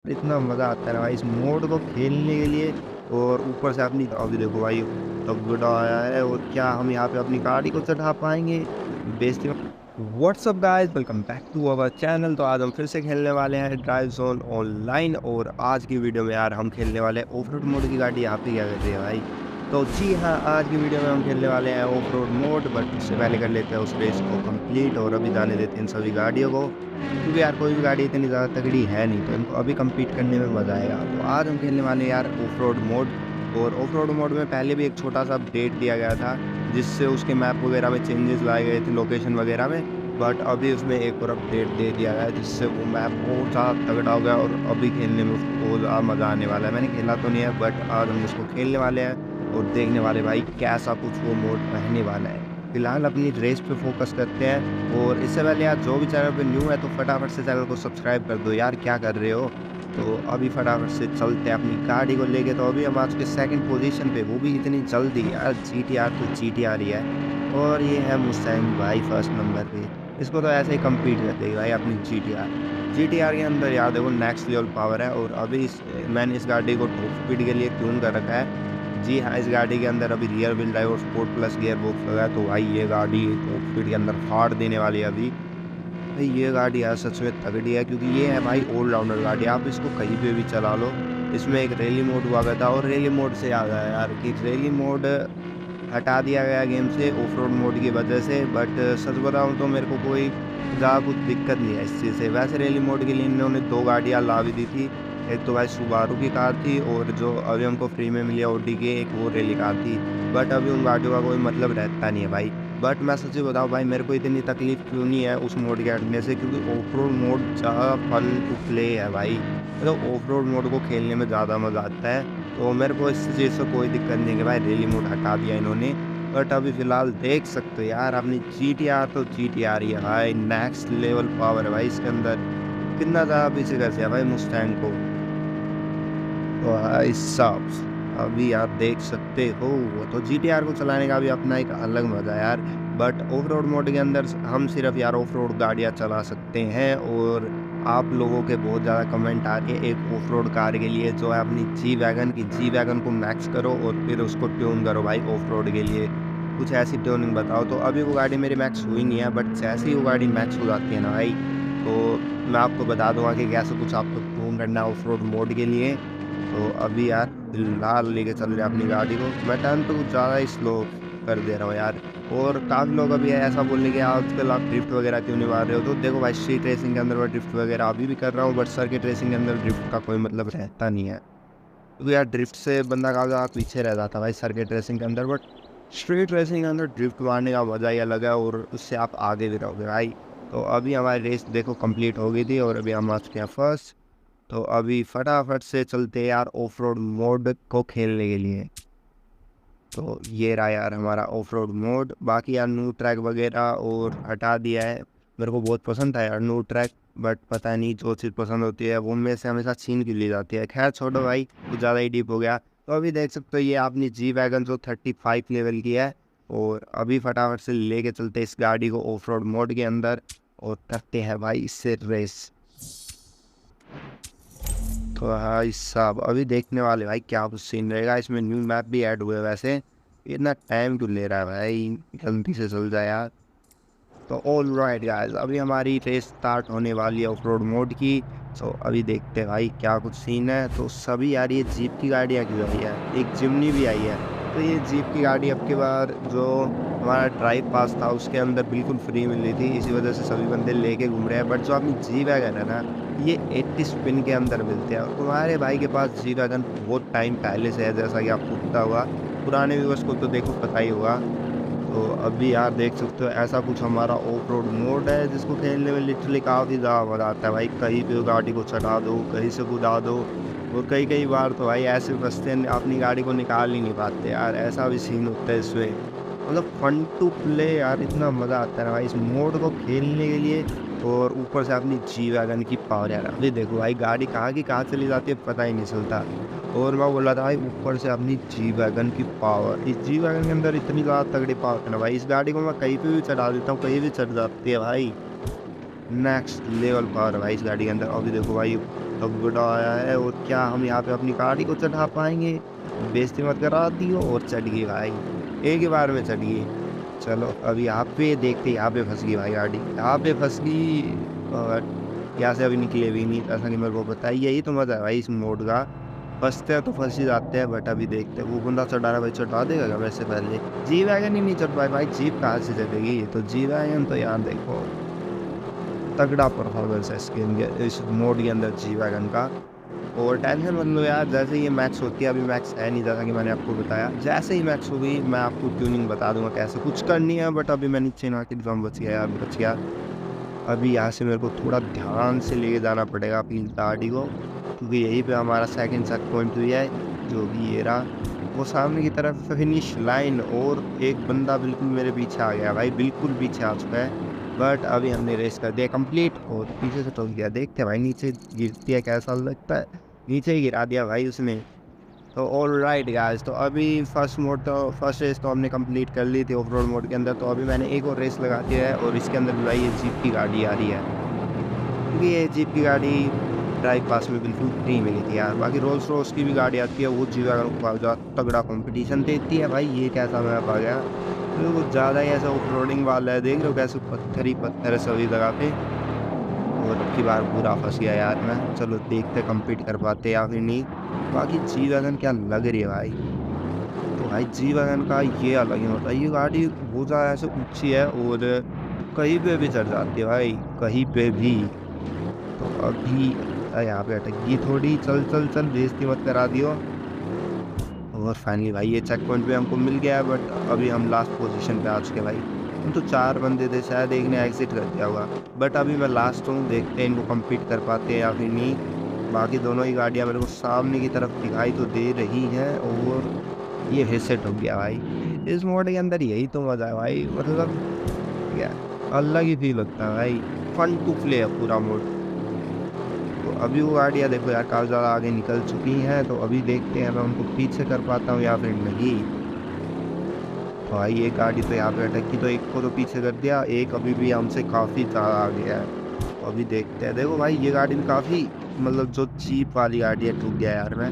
इतना मज़ा आता है ना भाई इस मोड को खेलने के लिए। और ऊपर से अपनी अभी देखो भाई तगड़ा आया है, और क्या हम यहाँ पे अपनी गाड़ी को चढ़ा पाएंगे? बेइज्जती। What's up guys, welcome back to our channel. तो आज हम फिर से खेलने वाले हैं ड्राइव जोन ऑनलाइन, और आज की वीडियो में यार हम खेलने वाले हैं ऑफ रोड मोड की गाड़ी। यहाँ पे क्या कर रही है भाई? तो जी हाँ, आज की वीडियो में हम खेलने वाले हैं ऑफ रोड मोड, बट उससे पहले कर लेते हैं उस रेस को कंप्लीट, और अभी जाने देते हैं इन सभी गाड़ियों को, क्योंकि यार कोई भी गाड़ी इतनी ज़्यादा तगड़ी है नहीं, तो इनको अभी कम्पीट करने में मज़ा आएगा। तो आज हम खेलने वाले हैं यार ऑफ रोड मोड। और ऑफ रोड मोड में पहले भी एक छोटा सा अपडेट दिया गया था, जिससे उसके मैप वगैरह में चेंजेस लाए गए थे लोकेशन वगैरह में। बट अभी उसमें एक और अपडेट दे दिया गया है, जिससे वो मैप बहुत ज़्यादा तगड़ा हो गया, और अभी खेलने में उसको बहुत ज़्यादा मज़ा आने वाला है। मैंने खेला तो नहीं है, बट आज हम उसको खेलने वाले हैं और देखने वाले भाई कैसा कुछ वो मोड रहने वाला है। फिलहाल अपनी रेस पे फोकस करते हैं, और इससे पहले यार जो भी चैनल पे न्यू है तो फटाफट से चैनल को सब्सक्राइब कर दो यार, क्या कर रहे हो? तो अभी फटाफट से चलते हैं अपनी गाड़ी को लेके। तो अभी हम आ चुके सेकंड पोजीशन पे, वो भी इतनी जल्दी यार। जीटीआर तो जीटीआर ही है, और ये है मुस्तैंग भाई फर्स्ट नंबर पे। इसको तो ऐसे ही कम्पीट कर देगी भाई अपनी जीटीआर। जीटीआर के अंदर यार देखो नेक्स्ट लेवल पावर है, और अभी मैंने इस गाड़ी को टॉप स्पीड के लिए ट्यून कर रखा है। जी हाँ, इस गाड़ी के अंदर अभी रियर व्हील ड्राइव और स्पोर्ट प्लस गियर बॉक्स लगा है, तो भाई ये गाड़ी टॉप स्पीड के अंदर फाड़ देने वाली है अभी। भाई ये गाड़ी यार सच में तगड़ी है, क्योंकि ये है भाई ऑलराउंडर गाड़ी, आप इसको कहीं पे भी चला लो। इसमें एक रैली मोड हुआ करता था, और रैली मोड से याद आया यार कि रैली मोड हटा दिया गया गेम से ऑफ रोड मोड की वजह से। बट सच बताऊँ तो मेरे को कोई ज़्यादा कुछ दिक्कत नहीं है इस चीज़ से। वैसे रैली मोड के लिए इन्होंने 2 गाड़ियाँ ला भी दी थी। एक तो भाई सुबारू की कार थी, और जो अभी हमको फ्री में मिली है ऑडी की एक वो रैली कार थी। बट अभी उन गाड़ियों का कोई मतलब रहता नहीं है भाई। बट मैं सच्ची बताऊँ भाई, मेरे को इतनी तकलीफ़ क्यों नहीं है उस मोड के हटने से, क्योंकि ऑफ रोड मोड ज़्यादा फन टू प्ले है भाई। मतलब ऑफ रोड मोड को खेलने में ज़्यादा मज़ा आता है। तो मेरे को इस चीज़ से कोई दिक्कत नहीं है कि भाई रैली मोड हटा दिया इन्होंने। बट अभी फ़िलहाल देख सकते हो यार अपनी जीटीआर तो जीटीआर ही है भाई, नेक्स्ट लेवल पावर है भाई इसके अंदर। कितना ज़्यादा पीछे कर दिया भाई मुस्टैंग को। तो भाई साहब अभी आप देख सकते हो, वो तो जीटीआर को चलाने का भी अपना एक अलग मज़ा है यार। बट ऑफ रोड मोड के अंदर हम सिर्फ यार ऑफ रोड गाड़ियाँ चला सकते हैं, और आप लोगों के बहुत ज़्यादा कमेंट आ रही है एक ऑफ रोड कार के लिए, जो है अपनी जी वैगन को मैक्स करो और फिर उसको ट्यून करो भाई ऑफ रोड के लिए। कुछ ऐसी ट्यूनिंग बताओ। तो अभी वो गाड़ी मेरी मैक्स हुई नहीं है, बट जैसे ही वो गाड़ी मैक्स हो जाती है ना भाई, तो मैं आपको बता दूंगा कि कैसे कुछ आपको ट्यून करना है ऑफ रोड मोड के लिए। तो अभी यार फिलहाल लेके चल रहे हैं अपनी गाड़ी को। मैं टर्न तो कुछ ज़्यादा ही स्लो कर दे रहा हूँ यार। और काफ़ी लोग अभी ऐसा बोलने के आजकल आप ड्रिफ्ट वगैरह क्यों नहीं मार रहे हो? तो देखो भाई, स्ट्रीट रेसिंग के अंदर मैं ड्रिफ्ट वगैरह अभी भी कर रहा हूँ, बट सर्किट रेसिंग के अंदर ड्रिफ्ट का कोई मतलब रहता नहीं है, क्योंकि यार ड्रिफ्ट से बंदा काफ़ी ज़्यादा पीछे रह जाता है भाई सर्किट रेसिंग के अंदर। बट स्ट्रीट रेसिंग के अंदर ड्रिफ्ट मारने का मज़ा ही अलग है, और उससे आप आगे भी रहोगे भाई। तो अभी हमारी रेस देखो कंप्लीट हो गई थी, और अभी हम आ चुके हैं फर्स्ट। तो अभी फटाफट से चलते हैं यार ऑफ रोड मोड को खेलने के लिए। तो ये रहा यार हमारा ऑफ रोड मोड। बाकी यार न्यू ट्रैक वगैरह और हटा दिया है। मेरे को बहुत पसंद था यार न्यू ट्रैक, बट पता नहीं जो चीज़ पसंद होती है वो मेरे से हमेशा छीन की ली जाती है। खैर छोड़ो भाई, कुछ ज़्यादा ही डीप हो गया। तो अभी देख सकते हो ये अपनी जी वैगन जो 35 लेवल की है, और अभी फटाफट से लेके चलते इस गाड़ी को ऑफ रोड मोड के अंदर, और करते हैं भाई इससे रेस। तो भाई साहब अभी देखने वाले भाई क्या कुछ सीन रहेगा। इसमें न्यू मैप भी ऐड हुए वैसे। इतना टाइम क्यों ले रहा है भाई, जल्दी से चल जाए यार। तो ऑल राइट गाइस, अभी हमारी रेस स्टार्ट होने वाली है ऑफ रोड मोड की। तो अभी देखते हैं भाई क्या कुछ सीन है। तो सभी यार ये जीप की गाड़ियाँ क्यों आई है, एक जिमनी भी आई है। तो ये जीप की गाड़ी अब की बार जो हमारा ड्राइव पास था उसके अंदर बिल्कुल फ्री मिल रही थी, इसी वजह से सभी बंदे लेके घूम रहे हैं। बट जो अपनी जी वैगन है ना, ये 80 स्पिन के अंदर मिलते हैं। और तुम्हारे भाई के पास जी वैगन बहुत टाइम पहले से है, जैसा कि आपको पता हुआ, पुराने व्यूअर्स को तो देखो पता ही होगा। तो अभी यार देख सकते हो ऐसा कुछ हमारा ऑफ रोड मोड है, जिसको खेलने में लिटरली काफ़ी ज़्यादा मज़ा आता है भाई। कहीं भी गाड़ी को चढ़ा दो, कहीं से कूदा दो, और कई कई बार तो भाई ऐसे फंसते हैं अपनी गाड़ी को निकाल ही नहीं पाते यार, ऐसा भी सीन होता है इसमें। मतलब फन टू प्ले यार, इतना मज़ा आता है ना भाई इस मोड को खेलने के लिए। और ऊपर से अपनी जी वैगन की पावर यार, अभी देखो भाई गाड़ी कहाँ की कहाँ चली जाती है पता ही नहीं चलता। और मैं बोल रहा था भाई ऊपर से अपनी जी वैगन की पावर, इस जी वैगन के अंदर इतनी ज़्यादा तगड़ी पावर है ना भाई, इस गाड़ी को मैं कहीं पे भी चढ़ा देता हूँ, कहीं भी चढ़ जाती है भाई। नेक्स्ट लेवल पावर है भाई इस गाड़ी के अंदर। अभी देखो भाई तगड़ा आया है और क्या हम यहाँ पे अपनी गाड़ी को चढ़ा पाएंगे? बेइज्जती मत करा दियो और चढ़ गई भाई, एक ही बार में चढ़ गई। चलो अभी यहाँ पे देखते, यहाँ पे फंस गई भाई गाड़ी, यहाँ पे फंस गई और यहाँ से अभी निकले भी नहीं, ऐसा कि मेरे को पता है। यही तो मज़ा है भाई इस मोड का, फंसते हैं तो फंस ही जाते हैं। बट अभी देखते हैं वो बंदा चढ़ा रहा है भाई, चढ़ा देगा क्या? वैसे पहले जी वैगन ही नहीं चढ़ पाए भाई, जीप कहाँ से चलेगी? तो जी वैगन तो यार देखो तगड़ा परफॉर्मेंस है इस मोड के अंदर जी वैगन का। और टेंशन मत लो यार, जैसे ही ये मैक्स होती है, अभी मैक्स है नहीं जैसा कि मैंने आपको बताया, जैसे ही मैक्स हो गई मैं आपको ट्यूनिंग बता दूंगा कैसे कुछ करनी है। बट अभी मैं नीचे ना के दम बच गया यार, बच गया। अभी यहाँ से मेरे को थोड़ा ध्यान से लेके जाना पड़ेगा अपनी गाड़ी को, क्योंकि यहीं पे हमारा सेकंड चेक पॉइंट हुई है, जो भी ये रहा वो सामने की तरफ फिनिश लाइन। और एक बंदा बिल्कुल मेरे पीछे आ गया भाई, बिल्कुल पीछे आ चुका है। बट अभी हमने रेस कर दिया कंप्लीट और पीछे से टोक दिया। देखते हैं भाई नीचे गिरती है कैसा लगता है, नीचे ही गिरा दिया भाई उसने। तो ऑल राइट गाइस, तो अभी फर्स्ट रेस तो हमने कंप्लीट कर ली थी ऑफ रोड मोड के अंदर। तो अभी मैंने एक और रेस लगा दिया है और इसके अंदर भी भाई ये जीप की गाड़ी आ रही है, क्योंकि ये जीप की गाड़ी ड्राइव पास में बिल्कुल फ्री मिली थी यार। बाकी रोल्स रॉयस की भी गाड़ी आती है, वो जी वैगन को जो तगड़ा कंपटीशन देती है भाई। ये कैसा मैप आ गया, तो कुछ ज़्यादा ही ऐसा ऑफ रोडिंग वाला है, देख रहे हो कैसे पत्थर ही पत्थर है सभी जगह पे। और अब की बार पूरा फंस गया यार मैं। चलो देखते कम्पीट कर पाते या फिर नहीं। बाकी जी वैगन क्या लग रही है भाई, तो भाई जी वैगन का ये अलग ही होता है। ये गाड़ी बहुत ज़्यादा ऐसे ऊँची है और कहीं पे भी चढ़ जाती है भाई, कहीं पे भी। तो अभी यहाँ पे अटक गई थोड़ी, चल चल चल बेइज्जती मत करा दियो। और फाइनली भाई ये चेक पॉइंट भी हमको मिल गया है। बट अभी हम लास्ट पोजीशन पे आ चुके भाई। हम तो 4 बंदे थे शायद, एक ने एग्जिट कर दिया होगा। बट अभी मैं लास्ट हूँ, देखते हैं इनको कम्पीट कर पाते हैं या फिर नहीं। बाकी दोनों ही गाड़ियाँ मेरे को सामने की तरफ दिखाई तो दे रही हैं और ये हिट हो गया भाई। इस मोड के अंदर यही तो मज़ा है भाई, मतलब क्या अलग ही फील होता है भाई, फन टू प्ले है पूरा मोड। तो अभी वो गाड़ियाँ देखो यार काफ़ी ज़्यादा आगे निकल चुकी हैं। तो अभी देखते हैं मैं उनको पीछे कर पाता हूँ या फिर नहीं। तो भाई ये गाड़ी तो यहाँ पे अटकी, तो एक को तो पीछे कर दिया, एक अभी भी हमसे काफ़ी ज़्यादा आ गया है। तो अभी देखते हैं। देखो भाई ये गाड़ी भी काफ़ी, मतलब जो जीप वाली गाड़ी है, टूट गया यार मैं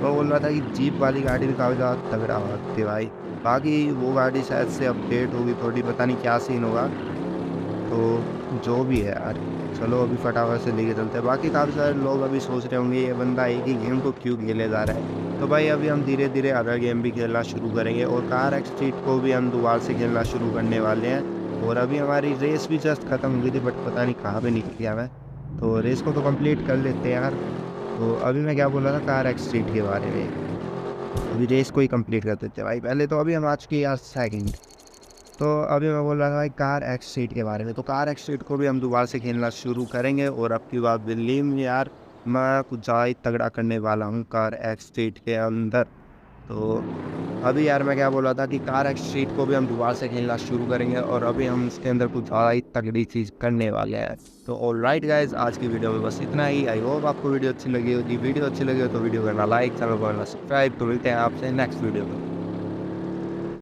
बोल रहा था कि जीप वाली गाड़ी भी काफ़ी ज़्यादा तगड़ा होती है भाई। बाकी वो गाड़ी शायद से अपडेट होगी थोड़ी, पता नहीं क्या सीन होगा। तो जो भी है यार, चलो अभी फटाफट से लेके चलते हैं। बाकी काफ़ी सारे लोग अभी सोच रहे होंगे ये बंदा एक ही गेम को क्यों खेले जा रहा है। तो भाई अभी हम धीरे धीरे अदर गेम भी खेलना शुरू करेंगे और कार एक्स स्ट्रीट को भी हम दोबारा से खेलना शुरू करने वाले हैं। और अभी हमारी रेस भी जस्ट ख़त्म हो गई थी, बट पता नहीं कहाँ पे निकल गया मैं। तो रेस को तो कंप्लीट कर लेते हैं यार। तो अभी मैं क्या बोल रहा था कार एक्स स्ट्रीट के बारे में, अभी रेस को ही कंप्लीट कर देते हैं भाई पहले। तो अभी हम आ चुके हैं यार सेकंड। तो अभी मैं बोल रहा था भाई कार एक्स स्ट्रीट के बारे में। तो कार एक्स स्ट्रीट को भी हम दोबारा से खेलना शुरू करेंगे और अब की बात बिलीव में यार मैं कुछ ज़्यादा ही तगड़ा करने वाला हूँ कार एक्स स्ट्रीट के अंदर। तो अभी यार मैं क्या बोल रहा था कि कार एक्स स्ट्रीट को भी हम दोबारा से खेलना शुरू करेंगे और अभी हम इसके अंदर कुछ ज़्यादा ही तगड़ी चीज़ करने वाले हैं। तो ऑल राइट गाइज, आज की वीडियो में बस इतना ही। आई होप आपको वीडियो अच्छी लगी होगी। वीडियो अच्छी लगी हो तो वीडियो करना लाइक, चैनल को करना सब्सक्राइब। तो मिलते हैं आपसे नेक्स्ट वीडियो में।